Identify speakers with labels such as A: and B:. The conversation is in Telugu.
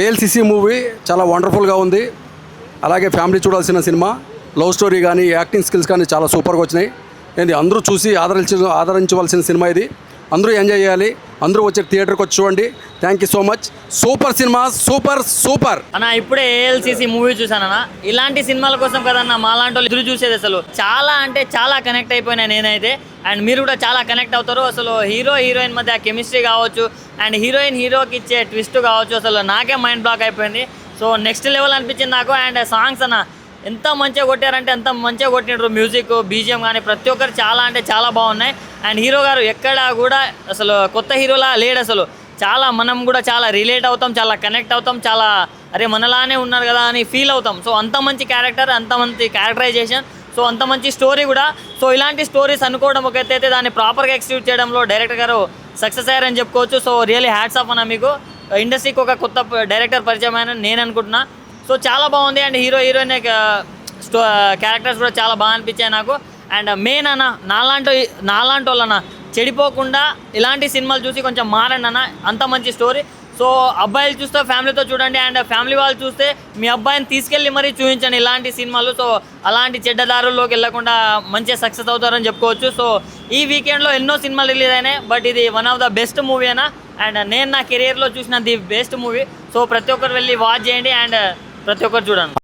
A: ఏఎల్సిసి మూవీ చాలా వండర్ఫుల్గా ఉంది. అలాగే ఫ్యామిలీ చూడాల్సిన సినిమా. లవ్ స్టోరీ కానీ యాక్టింగ్ స్కిల్స్ కానీ చాలా సూపర్గా వచ్చినాయి. ఏంది అందరూ చూసి ఆదరించవలసిన సినిమా ఇది. అందరూ ఎంజాయ్ చేయాలి. అందరూ వచ్చే థియేటర్కి వచ్చి చూడండి. Thank you so much. Super cinema, super super
B: అన్న. ఇప్పుడే ఏఎల్సిసి మూవీ చూసానన్న. ఇలాంటి సినిమాల కోసం కదన్న మాలాంటి వాళ్ళు ఎదురు చూసేది. అసలు చాలా అంటే చాలా కనెక్ట్ అయిపోయినా నేనైతే. అండ్ మీరు కూడా చాలా కనెక్ట్ అవుతారు. అసలు హీరో హీరోయిన్ మధ్య కెమిస్ట్రీ కావచ్చు, అండ్ హీరోయిన్ హీరోకి ఇచ్చే ట్విస్ట్ కావచ్చు, అసలు నాకే మైండ్ బ్లాక్ అయిపోయింది. సో నెక్స్ట్ లెవెల్ అనిపించింది నాకు. అండ్ సాంగ్స్ అన్న ఎంత మంచిగా కొట్టారంటే ఎంత మంచిగా కొట్టినారు. మ్యూజిక్, బీజిఎం కానీ ప్రతి ఒక్కరు చాలా అంటే చాలా బాగున్నాయి. అండ్ హీరో గారు ఎక్కడ కూడా అసలు కొత్త హీరోలా లేడు. అసలు చాలా మనం కూడా చాలా రిలేట్ అవుతాం, చాలా కనెక్ట్ అవుతాం, చాలా అరే మనలానే ఉన్నారు కదా అని ఫీల్ అవుతాం. సో అంత మంచి క్యారెక్టర్, అంత మంచి క్యారెక్టరైజేషన్, సో అంత మంచి స్టోరీ కూడా. సో ఇలాంటి స్టోరీస్ అనుకోవడం ఒక ఎత్తు అయితే దాన్ని ప్రాపర్గా ఎక్స్క్యూట్ చేయడంలో డైరెక్టర్ గారు సక్సెస్ అయ్యారని చెప్పుకోవచ్చు. సో రియలీ హ్యాట్స్ ఆఫ్ అన్న మీకు. ఇండస్ట్రీకి ఒక కొత్త డైరెక్టర్ పరిచయం అయిన నేను అనుకుంటున్నా. సో చాలా బాగుంది. అండ్ హీరో హీరోయిన్ క్యారెక్టర్స్ కూడా చాలా బాగా అనిపించాయి నాకు. అండ్ మెయిన్ అన్న నాలాంటి వాళ్ళన్న చెడిపోకుండా ఇలాంటి సినిమాలు చూసి కొంచెం మారండి అన్న. అంత మంచి స్టోరీ. సో అబ్బాయిలు చూస్తే ఫ్యామిలీతో చూడండి, అండ్ ఫ్యామిలీ వాళ్ళు చూస్తే మీ అబ్బాయిని తీసుకెళ్ళి మరీ చూపించండి ఇలాంటి సినిమాలు. సో అలాంటి చెడ్డదారుల్లోకి వెళ్ళకుండా మంచిగా సక్సెస్ అవుతారని చెప్పుకోవచ్చు. సో ఈ వీకెండ్లో ఎన్నో సినిమాలు రిలీజ్ అయినాయి, బట్ ఇది one of the best movie అన్న. అండ్ నేను నా కెరియర్లో చూసిన ది బెస్ట్ మూవీ. సో ప్రతి ఒక్కరు వెళ్ళి వాచ్ చేయండి అండ్ ప్రతి ఒక్కరు చూడండి.